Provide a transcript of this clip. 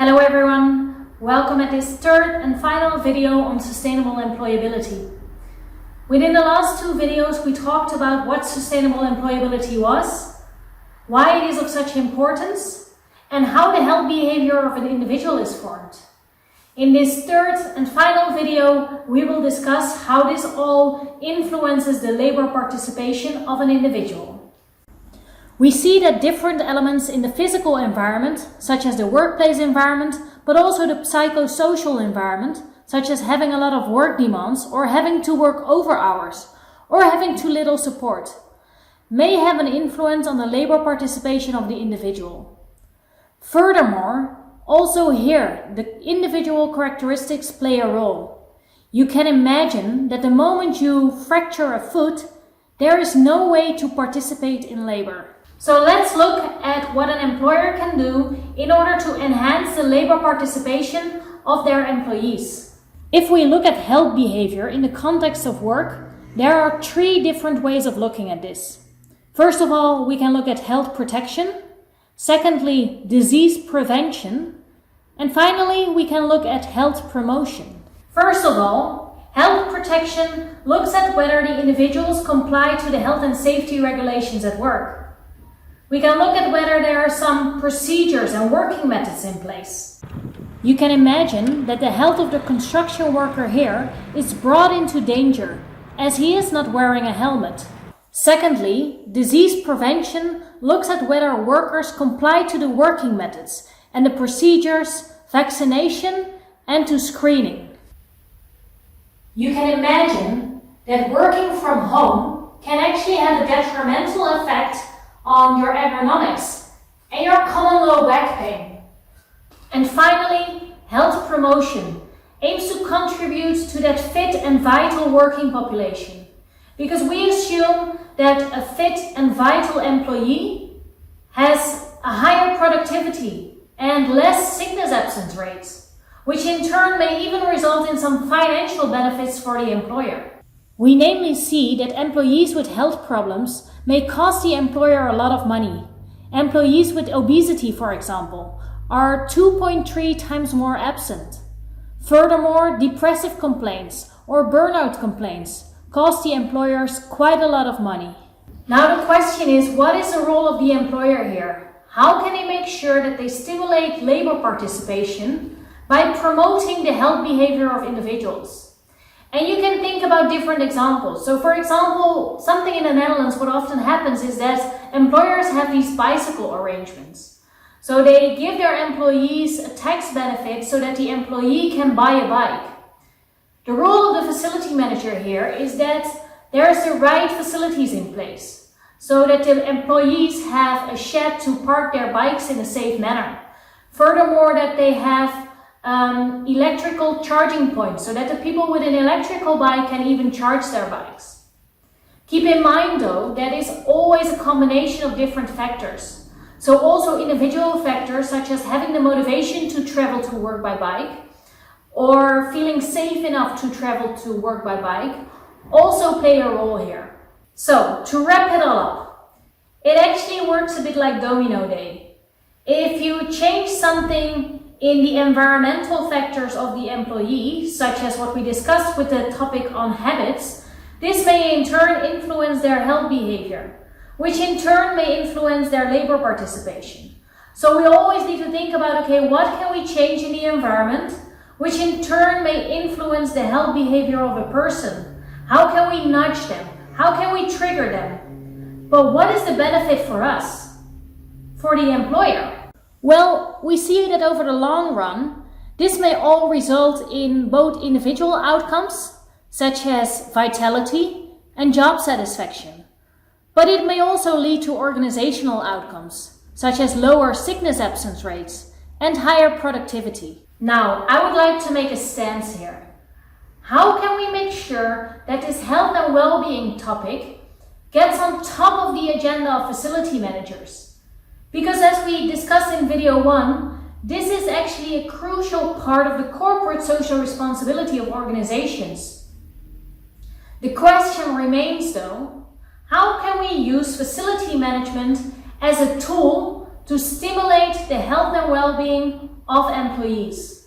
Hello everyone, welcome at this third and final video on sustainable employability. Within the last two videos we talked about what sustainable employability was, why it is of such importance, and how the health behavior of an individual is formed. In this third and final video we will discuss how this all influences the labor participation of an individual. We see that different elements in the physical environment, such as the workplace environment, but also the psychosocial environment, such as having a lot of work demands or having to work over hours or having too little support, may have an influence on the labor participation of the individual. Furthermore, also here, the individual characteristics play a role. You can imagine that the moment you fracture a foot, there is no way to participate in labor. So let's look at what an employer can do in order to enhance the labor participation of their employees. If we look at health behavior in the context of work, there are three different ways of looking at this. First of all, we can look at health protection. Secondly, disease prevention. And finally, we can look at health promotion. First of all, health protection looks at whether the individuals comply to the health and safety regulations at work. We can look at whether there are some procedures and working methods in place. You can imagine that the health of the construction worker here is brought into danger as he is not wearing a helmet. Secondly, disease prevention looks at whether workers comply to the working methods and the procedures, vaccination, and to screening. You can imagine that working from home can actually have a detrimental effect on your ergonomics and your common low back pain. And finally, health promotion aims to contribute to that fit and vital working population, because we assume that a fit and vital employee has a higher productivity and less sickness absence rates, which in turn may even result in some financial benefits for the employer. We namely see that employees with health problems may cost the employer a lot of money. Employees with obesity, for example, are 2.3 times more absent. Furthermore, depressive complaints or burnout complaints cost the employers quite a lot of money. Now the question is, what is the role of the employer here? How can they make sure that they stimulate labor participation by promoting the health behavior of individuals? And you can think about different examples. So for example, something in the Netherlands, what often happens is that employers have these bicycle arrangements. So they give their employees a tax benefit so that the employee can buy a bike. The role of the facility manager here is that there's the right facilities in place so that the employees have a shed to park their bikes in a safe manner. Furthermore, that they have electrical charging points so that the people with an electrical bike can even charge their bikes. Keep in mind though, that is always a combination of different factors. So also individual factors such as having the motivation to travel to work by bike or feeling safe enough to travel to work by bike also play a role here. So to wrap it all up, it actually works a bit like domino day. If you change something in the environmental factors of the employee, such as what we discussed with the topic on habits, this may in turn influence their health behavior, which in turn may influence their labor participation. So we always need to think about, okay, what can we change in the environment, which in turn may influence the health behavior of a person? How can we nudge them? How can we trigger them? But what is the benefit for us, for the employer? Well, we see that over the long run, this may all result in both individual outcomes, such as vitality and job satisfaction. But it may also lead to organizational outcomes, such as lower sickness absence rates and higher productivity. Now, I would like to make a stance here. How can we make sure that this health and well-being topic gets on top of the agenda of facility managers? Because as we discussed in video 1, this is actually a crucial part of the corporate social responsibility of organizations. The question remains though, how can we use facility management as a tool to stimulate the health and well-being of employees.